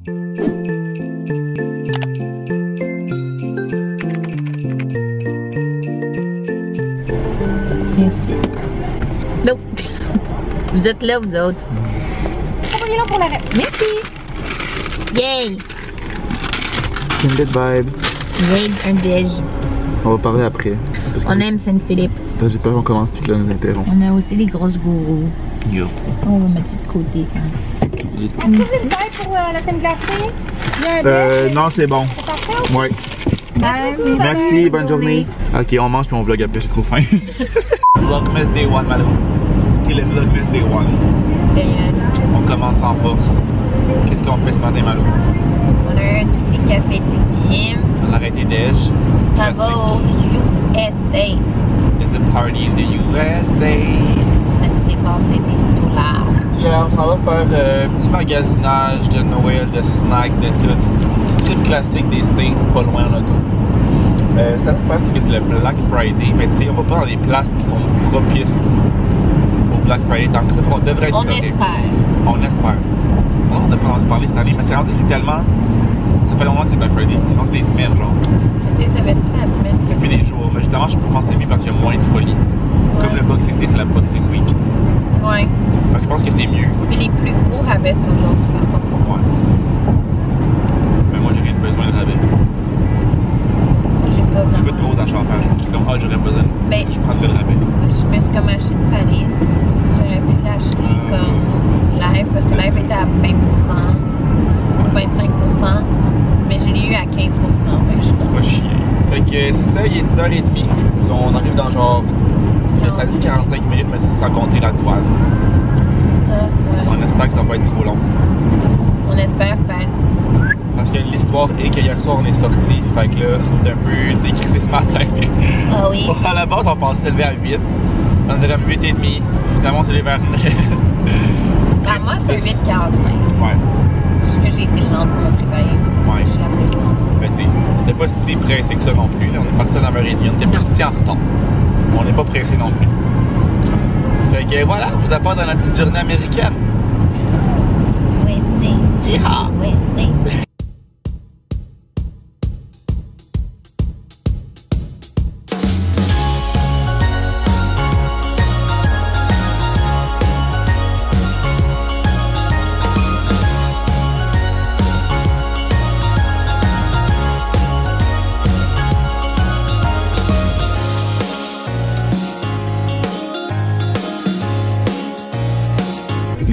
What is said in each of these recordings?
Merci. Non. Vous êtes là, vous autres. On est là pour la reste. Merci. Yay. Kindred vibes. Yay, un déj. On va parler après. On aime Saint-Philippe. J'ai peur qu'on commence tout là nous interrompre. On a aussi des grosses gourous. Yo. On va mettre de côté. Est-ce que c'est le bail pour la crème glacée? Non, c'est bon. C'est parfait? Ouais. Bye, Merci, bonne journée. Ok, on mange puis on vlog après, j'ai trop faim. Vlogmas Day 1, Malou. C'est le Vlogmas Day 1. On commence en force. Qu'est-ce qu'on fait ce matin, Malou? On a un tout petit café du team. On a arrêté déj. Ça va au USA. It's a party in the USA. On a dépensé des dollars. Yeah, on s'en va faire un petit magasinage de Noël, de snacks, de tout. Petit trip classique des States, pas loin en auto. Ça l'affaire, c'est que c'est le Black Friday, mais tu sais, on va pas dans des places qui sont propices au Black Friday tant que ça. On devrait être On correct. espère. On espère. On n'a pas entendu parler cette année, mais c'est rendu, c'est tellement. Ça fait longtemps que c'est Black Friday. C'est rendu des semaines, genre. Je sais, ça fait toute la semaine. C'est plus des jours. Mais justement, je pense que c'est mieux parce qu'il y a moins de folie. Ouais. Comme le Boxing Day, c'est la Boxing Week. Ouais. Fait que je pense que c'est mieux. Mais les plus gros rabais, c'est aujourd'hui, par contre. Ouais. Mais moi, j'ai rien besoin de rabais. J'ai pas J'ai vraiment. pas de gros achats à faire. Je suis comme, ah, j'aurais besoin. Ben, Je prendrais le rabais. je me suis comme acheté une palette. J'aurais pu l'acheter comme live, parce que live était à 20% ou 25%. Mais je l'ai eu à 15%. C'est pas chier. Fait que c'est ça, il est 10h30. On arrive dans genre. Ça dit 45 minutes, mais c'est sans compter la douane. Ouais. On espère que ça va pas être trop long. On espère faire. Parce que l'histoire est qu'hier soir on est sorti. Fait que là, on est un peu décrissé ce matin. Ah oui. À la base, on pensait se lever à 8. On était comme 8h30. Finalement, on s'est levé vers 9. Ben, moi, c'est 8h45. Ouais. Parce que j'ai été lente pour me réveiller. Ouais. Je suis la plus lente. Mais tu sais, on n'était pas si pressé que ça non plus. Là. On est parti à 9h30. On n'était pas si en retard. On n'est pas pressé non plus. Fait que voilà, vous apporte dans la petite journée américaine. Oui, c'est. Yeehaw! Oui, c'est.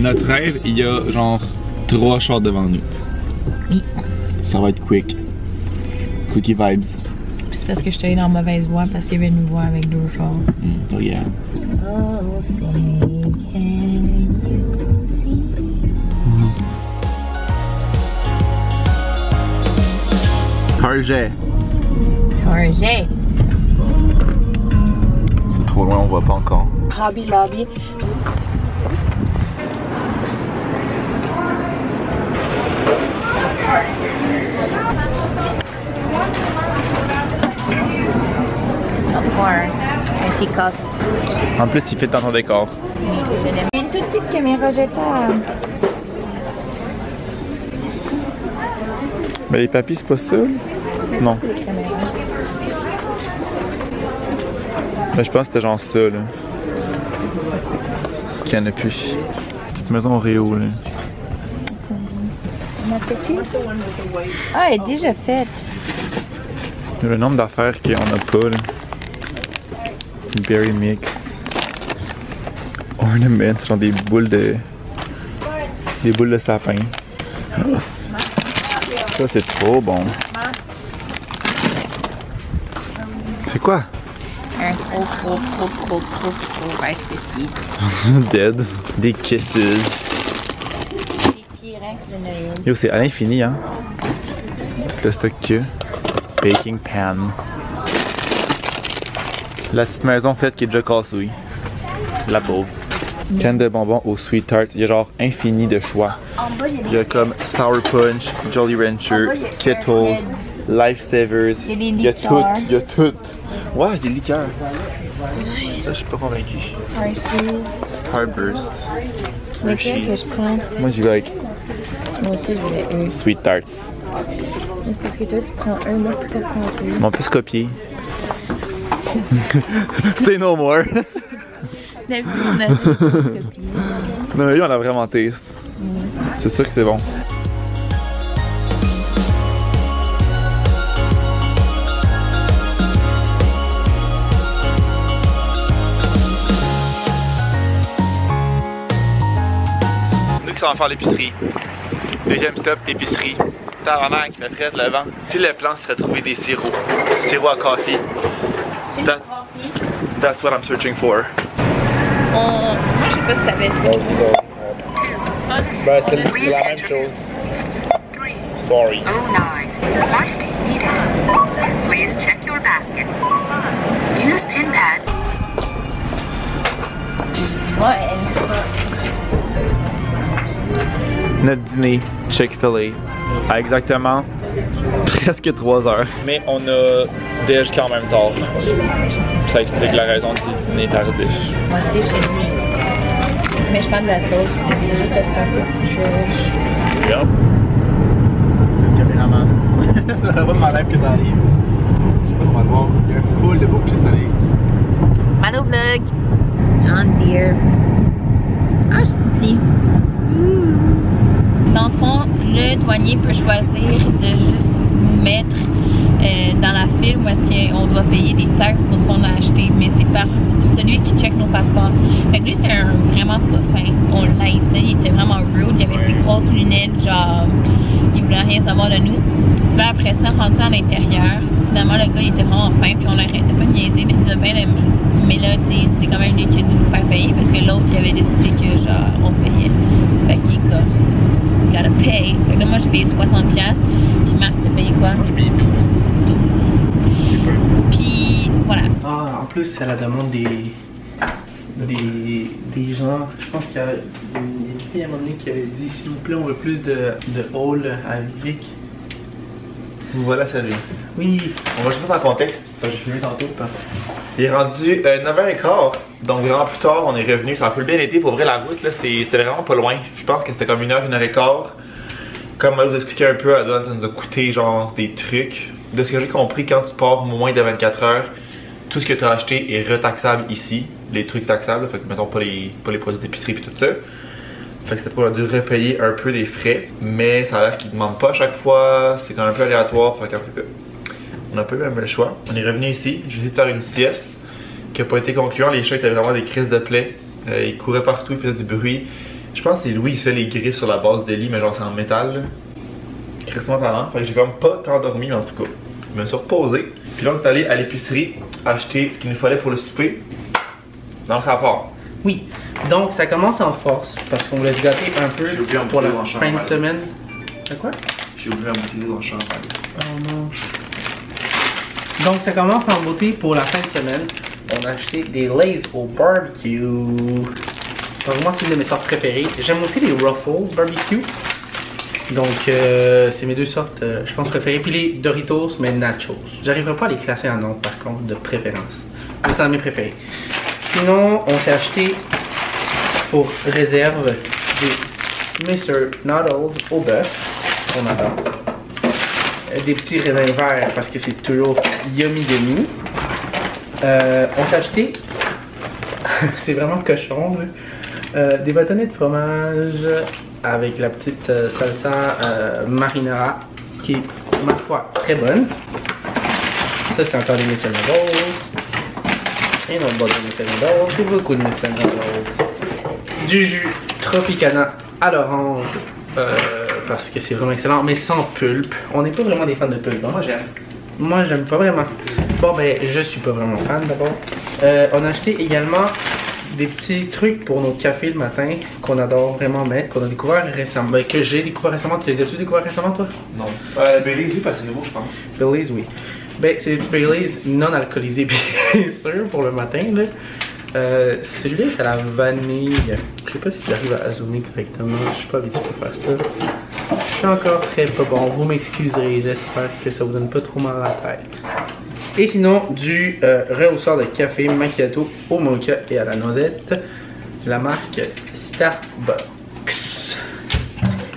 Notre rêve, il y a genre 3 chars devant nous. Oui. Ça va être quick. Quickie vibes. C'est parce que je suis allée dans mauvaise voie parce qu'il y avait une voie avec 2 chars. Oh yeah. Oh, say, can you see? Target. Target. C'est trop loin, on voit pas encore. Hobby Lobby. Un petit coste. En plus, il fait dans ton décor. Oui, je l'aime. Une toute petite caméra jetable. Mais les papis, c'est pas ça? Non. Mais je pense que c'était genre ça, là. Qu'il y en a plus. Petite maison Oreo, là. On a fait-tu? Ah, elle est déjà faite. Le nombre d'affaires qu'on a pas, là. Berry mix. Ornaments, genre des boules de. Des boules de sapin. Ça, c'est trop bon. C'est quoi? Un gros Rice Krispies. Dead. Des kisses. Des Pyrex de Noël. Yo, c'est à l'infini, hein? Tout le stock qu'il y a. Baking pan. La petite maison faite qui est déjà cassée. La pauvre. Canne de bonbons au Sweet Tart. Il y a genre infini de choix. Il y a comme Sour Punch, Jolly Rancher, Skittles, Lifesavers. Il y a tout. Il y a tout. Ouais, j'ai des liqueurs. Ça, je suis pas convaincu. Hershey's. Starburst. Lequel que je prends? Moi, j'y vais avec Moi aussi, je voulais un. Sweet Tarts. Parce que toi, tu prends un, moi, tu peux prendre deux. On peut se copier. Say no more. D'habitude, on a dit se copier. Non, mais lui, on a vraiment taste. C'est sûr que c'est bon. Nous qui sommes à faire l'épicerie. Deuxième stop, épicerie. Tabarnak, il fait frais le vent. Si le plan serait de trouver des sirops. Sirop à coffee. That's what I'm searching for. Moi, je sais pas si t'avais ça. Ben, c'est la même chose. Sorry. 09. Quantity needed. Please check your basket. Use pin pad. Ouais. Notre dîner, Chick-fil-A, à exactement presque 3 heures. Mais on a déj quand même tard. Ça explique la raison du dîner tardif. Moi aussi, chez lui. Mais je prends de la sauce. C'est juste parce que c'est un peu trash. Yep. C'est le caméraman. Ça va de ma lèvre que ça arrive. Je sais pas comment le voir. Il y a un full de bouches de soleil. Mano Vlog. John Deere. Ah, je suis ici. Dans le fond, le douanier peut choisir de juste nous mettre dans la file où est-ce qu'on doit payer des taxes pour ce qu'on a acheté, mais c'est par celui qui check nos passeports. Fait que lui, c'était vraiment pas fin. On l'aïssait, il était vraiment rude. Il avait ses grosses lunettes, genre, il voulait rien savoir de nous. Là, après ça, rendu à l'intérieur, finalement, le gars, il était vraiment fin, puis on l'arrêtait pas de niaiser, il nous a bien aimé. Mais là, c'est quand même lui qui a dû nous faire payer parce que l'autre, il avait décidé que, genre, on payait. Fait qu'il est comme, gotta pay. Fait que là, moi, j'ai payé 60$. Puis Marc, t'as payé quoi? Moi, j'ai payé 12. Puis, voilà. Ah, en plus, c'est à la demande des gens. Je pense qu'il y a une fille à un moment donné qui avait dit s'il vous plaît, on veut plus de hall à Vivic. Voilà, salut. Oui. On va juste mettre en contexte. J'ai filmé tantôt. Il est rendu 9h15. Donc, vraiment plus tard, on est revenu. Ça a fait bien été. Pour vrai, la route, là, c'était vraiment pas loin. Je pense que c'était comme 1h15. Comme je vous expliquais un peu, à Adouane, ça nous a coûté genre des trucs. De ce que j'ai compris, quand tu pars moins de 24 heures, tout ce que tu as acheté est retaxable ici. Les trucs taxables, fait que mettons pas les produits d'épicerie et tout ça. Fait que c'était pour dû repayer un peu des frais. Mais ça a l'air qu'ils ne demandent pas à chaque fois. C'est quand même un peu aléatoire. Fait qu'en tout cas, on n'a pas eu même le choix. On est revenu ici. J'ai essayé de faire une sieste qui n'a pas été concluante. Les chats étaient vraiment des crises de plaies. Ils couraient partout, ils faisaient du bruit. Je pense que c'est Louis qui fait les griffes sur la base des lits, mais genre c'est en métal. Crissement parlant. Fait que j'ai quand même pas tant dormi, mais en tout cas, je me suis reposé. Puis là, on est allé à l'épicerie acheter ce qu'il nous fallait pour le souper. Donc ça part. Oui. Donc, ça commence en force parce qu'on voulait se gâter un peu pour la fin de semaine. De quoi? J'ai oublié la bouteille dans le champ. Oh non. Donc, ça commence en beauté pour la fin de semaine. On a acheté des Lay's au barbecue. Donc, moi, c'est une de mes sortes préférées. J'aime aussi les Ruffles barbecue. Donc, c'est mes deux sortes, je pense, préférées. Puis les Doritos, mais nachos. J'arriverai pas à les classer en ordre, par contre, de préférence. C'est dans mes préférés. Sinon, on s'est acheté pour réserve des Mr. Noodles au bœuf. On adore. Des petits raisins verts parce que c'est toujours yummy yummy. On s'est acheté, c'est vraiment cochon, là. Des bâtonnets de fromage avec la petite salsa marinara qui est, ma foi, très bonne. Ça, c'est encore des Mr. Noodles. Et un autre bol de Mr. Noodles. C'est beaucoup de Mr. Noodles. Du jus Tropicana à l'orange. Parce que c'est vraiment excellent, mais sans pulpe. On n'est pas vraiment des fans de pulpe. Hein? Moi j'aime. Moi j'aime pas vraiment. Bon ben je suis pas vraiment fan d'abord. On a acheté également des petits trucs pour nos cafés le matin qu'on adore vraiment mettre, qu'on a découvert récemment. Ben, que j'ai découvert récemment. Tu les as-tu découvert récemment toi? Non. Baileys, oui, parce que c'est nouveau je pense. Baileys, oui. Ben c'est des petits Baileys non alcoolisés bien sûr pour le matin là. Celui-là c'est la vanille. Je sais pas si j'arrive à zoomer correctement. Je suis pas habitué à faire ça. Je suis encore très pas bon. Vous m'excuserez. J'espère que ça vous donne pas trop mal à la tête. Et sinon du rehausseur de café macchiato au mocha et à la noisette. La marque Starbucks.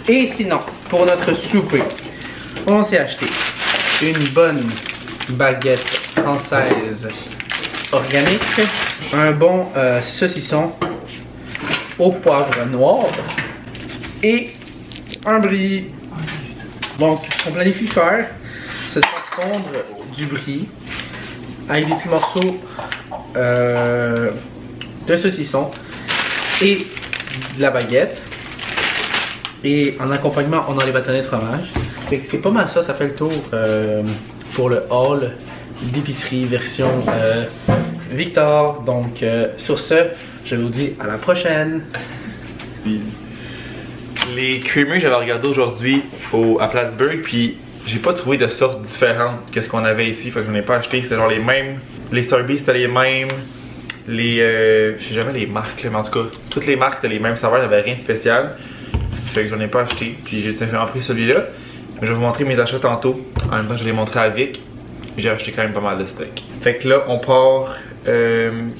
Et sinon, pour notre souper, on s'est acheté une bonne baguette française organique, un bon saucisson au poivre noir et un brie. Donc, ce qu'on planifie faire, c'est de faire fondre du brie avec des petits morceaux de saucisson et de la baguette. Et en accompagnement, on a les bâtonnets de fromage. Fait que c'est pas mal ça, ça fait le tour pour le haul d'épicerie version Victor. Donc sur ce, je vous dis à la prochaine. Les creamers, j'avais regardé aujourd'hui à Plattsburgh, puis j'ai pas trouvé de sorte différente que ce qu'on avait ici, fait que j'en ai pas acheté. C'était genre les mêmes, les Starbucks c'était les mêmes, je sais jamais les marques, mais en tout cas, toutes les marques c'était les mêmes saveurs, il n'y avait rien de spécial. Fait que j'en ai pas acheté, puis j'ai vraiment pris celui-là. Mais je vais vous montrer mes achats tantôt. En même temps, je l'ai montré à Vic. J'ai acheté quand même pas mal de steak. Fait que là, on part.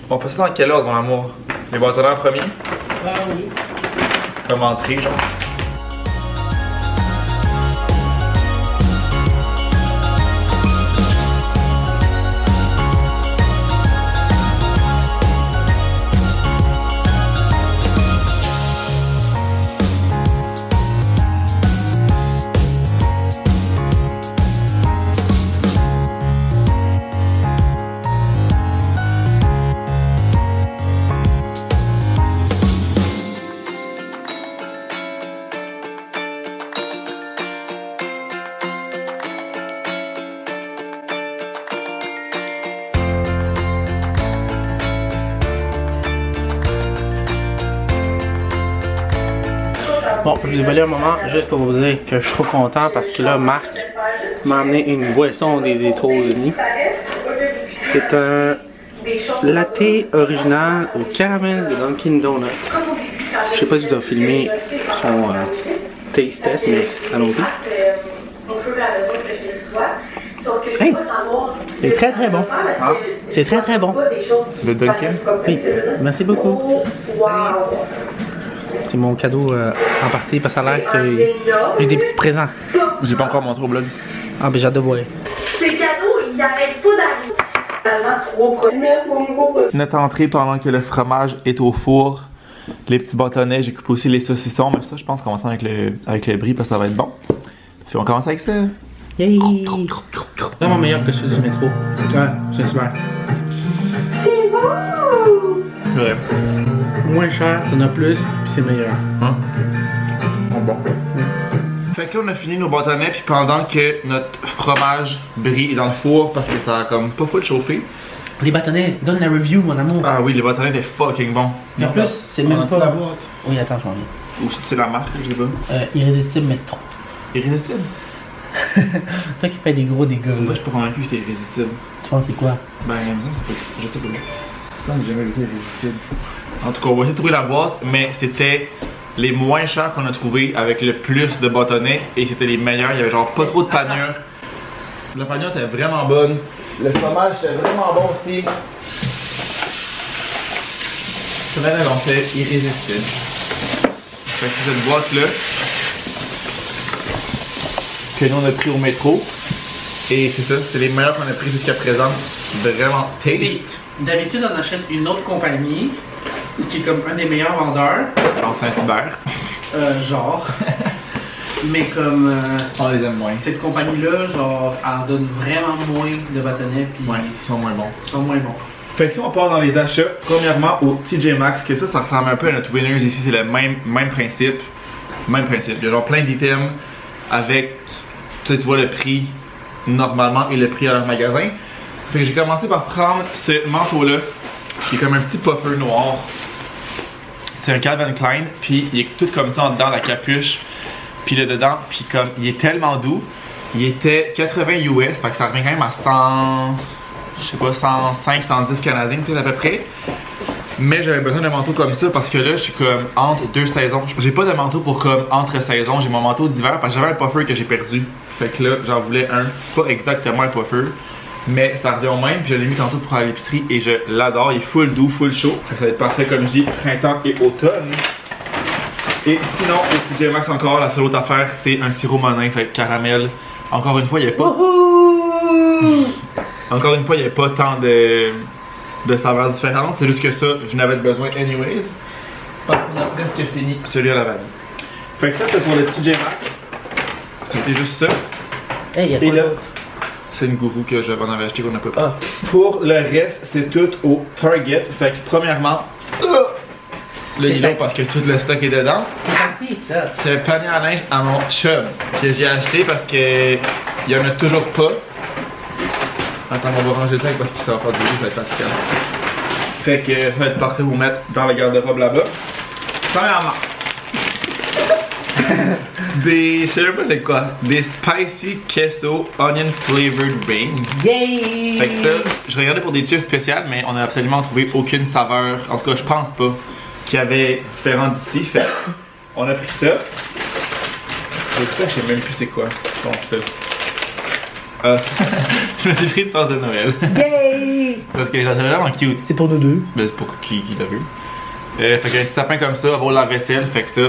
On passe ça dans quel ordre, mon amour? Les bâtonnets en premier? Ah oui. Comme entrée, genre. Bon, je vous ai volé un moment juste pour vous dire que je suis trop content parce que là, Marc m'a amené une boisson des États-Unis. C'est un latte original au caramel de Dunkin' Donuts. Je sais pas si vous avez filmé son taste test, mais allons-y. Hey! C'est très très bon. Ah. C'est très très bon. Le Dunkin'? Oui, merci beaucoup. C'est mon cadeau en partie parce que ça a l'air que j'ai des petits présents. J'ai pas encore montré au blog. Ah ben j'ai hâte de voir. Ces cadeaux, ils n'arrêtent pas d'arriver. Notre entrée pendant que le fromage est au four. Les petits bâtonnets, j'ai coupé aussi les saucissons, mais ça je pense qu'on va attendre avec le brie parce que ça va être bon. Puis on commence avec ça. Yay! Vraiment meilleur que ceux du métro. Ouais, c'est super. Ouais. Moins cher, t'en as plus, puis c'est meilleur. Hein? Bon. Fait que là on a fini nos bâtonnets, puis pendant que notre fromage brie est dans le four parce que ça a comme pas full chauffé. Les bâtonnets, donne la review mon amour. Ah oui, les bâtonnets étaient fucking bons. En plus, c'est même pas... la boîte. Oui, attends, je m'en viens. Ou c'est la marque, je sais pas. Irrésistible métro. Irrésistible? Toi qui fais des gros dégâts. Moi je suis pas convaincu que c'est irrésistible. Tu penses c'est quoi? Ben, je sais pas. Je n'ai jamais vu ça irrésistible. En tout cas, on va essayer de trouver la boîte, mais c'était les moins chers qu'on a trouvé avec le plus de bâtonnets et c'était les meilleurs. Il y avait genre pas trop de panure. La panure était vraiment bonne. Le fromage était vraiment bon aussi. C'est vraiment donc c'est irrésistible. Fait que c'est cette boîte-là que nous on a pris au métro. Et c'est ça, c'est les meilleurs qu'on a pris jusqu'à présent. Vraiment tasty. D'habitude, on achète une autre compagnie qui est comme un des meilleurs vendeurs. Genre Saint-Hubert. Genre. Mais comme On les aime moins. cette compagnie-là, genre, elle donne vraiment moins de bâtonnets. Puis Ouais, ils sont moins bons. ils sont moins bons. Fait que si on part dans les achats, premièrement au TJ Maxx, que ça ressemble un peu à notre Winners ici, c'est le même principe. Même principe. Il y a genre plein d'items avec, tu vois le prix normalement et le prix à leur magasin. Fait que j'ai commencé par prendre ce manteau-là, qui est comme un petit puffer noir. C'est un Calvin Klein, puis il est tout comme ça en dedans, la capuche, puis le dedans, puis comme il est tellement doux, il était 80 US, fait que ça revient quand même à 100, je sais pas, 105, 110 canadiens peut-être à peu près. Mais j'avais besoin d'un manteau comme ça parce que là je suis comme entre deux saisons. J'ai pas de manteau pour comme entre saisons, j'ai mon manteau d'hiver parce que j'avais un puffer que j'ai perdu. Fait que là j'en voulais un, pas exactement un puffer, mais ça revient au même, puis je l'ai mis tantôt pour aller à l'épicerie et je l'adore, il est full doux, full chaud. Fait que ça va être parfait comme je dis, printemps et automne. Et sinon, au TJ Maxx encore, la seule autre affaire, c'est un sirop monin, fait caramel. Encore une fois, il n'y a pas... Encore une fois, il n'y avait pas tant de saveurs différentes. C'est juste que ça, je n'avais besoin anyways. Parce qu'on a presque fini celui à la vanille. Fait que ça, c'est pour le TJ Maxx. C'était juste ça. Hey, et là, c'est une gourou que j'avais en acheté qu'on n'a pas pris. Pour le reste, c'est tout au Target. Fait que premièrement, le nylon parce que tout le stock est dedans. C'est qui ça? C'est un panier à linge à mon chum que j'ai acheté parce que il y en a toujours pas. Attends, on va ranger le sac parce qu'il s'en va faire du bruit, ça va être fatigant. Fait que ça va être parfait pour mettre dans le garde-robe là-bas. Premièrement, je sais même pas c'est quoi, des spicy queso onion flavored beans. Yay! Fait que ça, je regardais pour des chips spéciales, mais on a absolument trouvé aucune saveur. En tout cas, je pense pas qu'il y avait différent d'ici. Fait on a pris ça. Et ça, je sais même plus c'est quoi. Je pense ça. Je me suis pris une tasse de Noël. Yay! Parce que c'est vraiment cute. C'est pour nous deux. Ben, c'est pour qui l'a vu. Fait qu'un petit sapin comme ça, pour la vaisselle, fait que ça,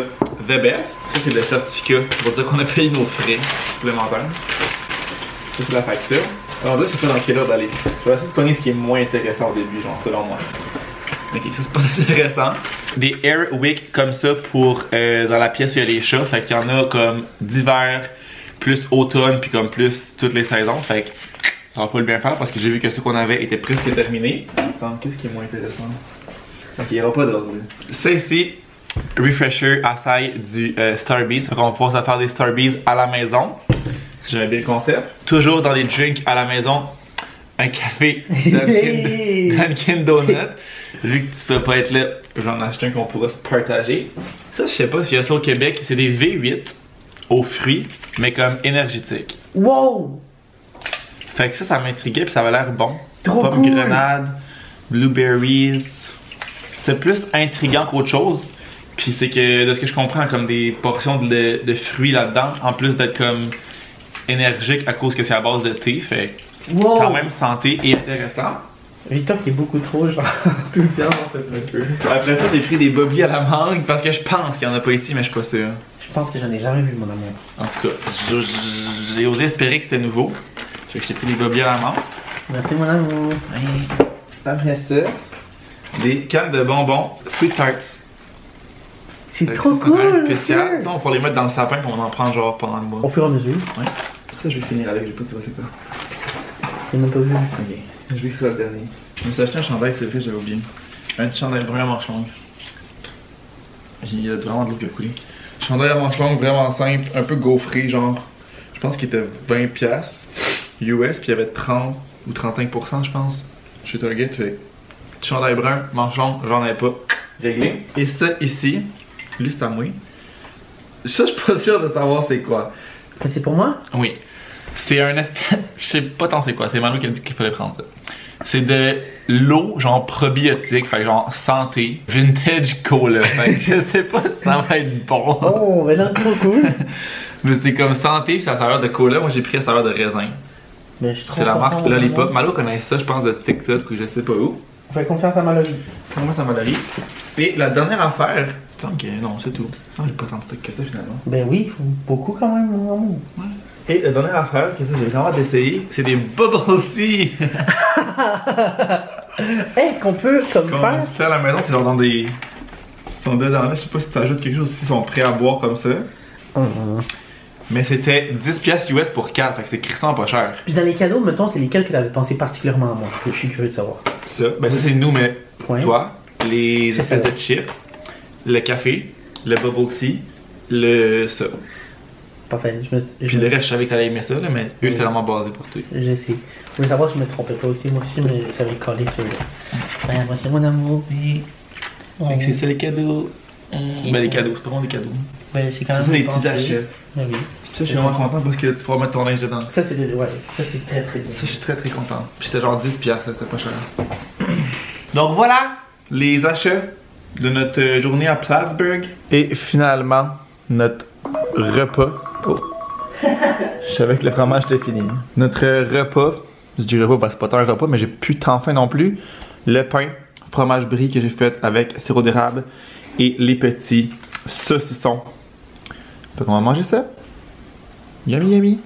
the best. Ça, c'est le certificat pour dire qu'on a payé nos frais supplémentaires. Ça, c'est la facture. Alors là, je sais pas dans quel ordre d'aller. Je vais essayer de pogner ce qui est moins intéressant au début, genre selon moi. Ok, ça c'est pas intéressant. Des Air Wick comme ça pour dans la pièce où il y a les chats. Fait qu'il y en a comme d'hiver, plus automne, puis comme plus toutes les saisons. Fait que ça va pas le bien faire parce que j'ai vu que ce qu'on avait était presque terminé. Attends, qu'est-ce qui est moins intéressant? Ok, il n'y aura pas d'ordre. Ça ici, Refresher Açaï du Starbees. Fait qu'on va pouvoir se faire des Starbees à la maison. Si j'aimais bien le concept. Toujours dans les drinks à la maison, un café Dunkin' Donut. Vu que tu peux pas être là, j'en ai acheté un qu'on pourra se partager. Ça, je sais pas s'il y a ça au Québec. C'est des V8 aux fruits, mais comme énergétiques. Wow! Fait que ça m'intriguait puis ça avait l'air bon. Trop Pomme cool. grenade, blueberries. C'était plus intriguant qu'autre chose. Puis c'est que, de ce que je comprends, comme des portions de fruits là-dedans, en plus d'être comme énergique à cause que c'est à base de thé. Fait Wow! quand même santé et intéressant. Victor qui est beaucoup trop genre enthousiaste dans ce truc. Après ça, j'ai pris des bobbies à la mangue parce que je pense qu'il y en a pas ici, mais je suis pas sûr. Je pense que j'en ai jamais vu, mon amour. En tout cas, j'ai osé espérer que c'était nouveau. Fait que j'ai pris des bobbies à la menthe. Merci, mon amour. Après ça, des cannes de bonbons Sweet Tarts. C'est trop cool! Spécial. Ça, on va pouvoir les mettre dans le sapin et on en prend genre pendant le mois. Au fur et à mesure. Ouais. Ça, je vais finir avec, je sais pas si c'est quoi. J'ai même pas vu. Ok. Je vais que ça le dernier. Je me suis acheté un chandail, c'est vrai, j'avais oublié. Un petit chandail vraiment manche longue. Il y a vraiment de l'eau qui a coulé. Chandail à manche longue, vraiment simple, un peu gaufré, genre. Je pense qu'il était 20$ US, puis il y avait 30 ou 35%, je pense. Chez Target, fait. Petit chandail brun, manche longue, j'en ai pas. Réglé. Et ça ici, lui c'est à moi. Ça, je suis pas sûr de savoir c'est quoi. Mais c'est pour moi? Oui. C'est un espèce. Je sais pas tant c'est quoi, c'est Manu qui a dit qu'il fallait prendre ça. C'est de l'eau, genre probiotique, fait genre santé, vintage cola. Fait que je sais pas si ça va être bon. Oh, mais là, c'est trop cool. Mais c'est comme santé, puis ça a saveur de cola. Moi j'ai pris la saveur de raisin. Mais je suis trop C'est la marque content, Lollipop. maman. Malo connaît ça, je pense, de TikTok ou je sais pas où. On fait confiance à Mallory. Moi ça m'a donné. Et la dernière affaire. Ok, non, c'est tout. Non, j'ai pas tant de stock que ça finalement. Ben oui, beaucoup quand même, mon amour. Ouais. Et la dernière affaire que ça j'ai vraiment hâte d'essayer, c'est des bubble tea. Hey, qu'on peut comme Qu'on faire. fait à la maison, c'est genre dans des. Ils sont dedans là, je sais pas si tu ajoutes quelque chose aussi, ils sont prêts à boire comme ça. Mais c'était 10$ US pour 4, fait que c'est crissant pas cher. Puis dans les cadeaux, mettons, c'est lesquels que tu avais pensé particulièrement à moi. Je suis curieux de savoir. Ça, ben ça c'est nous, mais Ouais. toi, les C'est espèces ça. de chips, le café, le bubble tea, le ça. Parfait. Puis le reste, je savais que t'allais aimer ça, là, mais eux c'était vraiment basé pour toi. Je sais. Je voulais savoir si je me trompais pas aussi. Moi aussi, je savais coller sur là. Ben, moi, c'est mon amour. Fait que c'est ça les cadeaux. Ben les cadeaux, c'est pas vraiment des cadeaux. Ben, c'est quand Ça même c'est des pensé. petits achats. Ben oui. Ça je suis vraiment content parce que tu pourras mettre ton linge dedans. Ça, c'est ouais. Ça, c'est très très bien. Ça, je suis très très content. Puis c'était genre 10$, c'était pas cher. Donc voilà les achats de notre journée à Plattsburgh. Et finalement, notre repas. Oh. Je savais que le fromage était fini. Notre repas, je dis repas parce que c'est pas tant un repas, mais j'ai plus tant faim non plus. Le pain, fromage brie que j'ai fait avec sirop d'érable et les petits saucisson. Fait qu'on va manger ça. Yummy, yummy.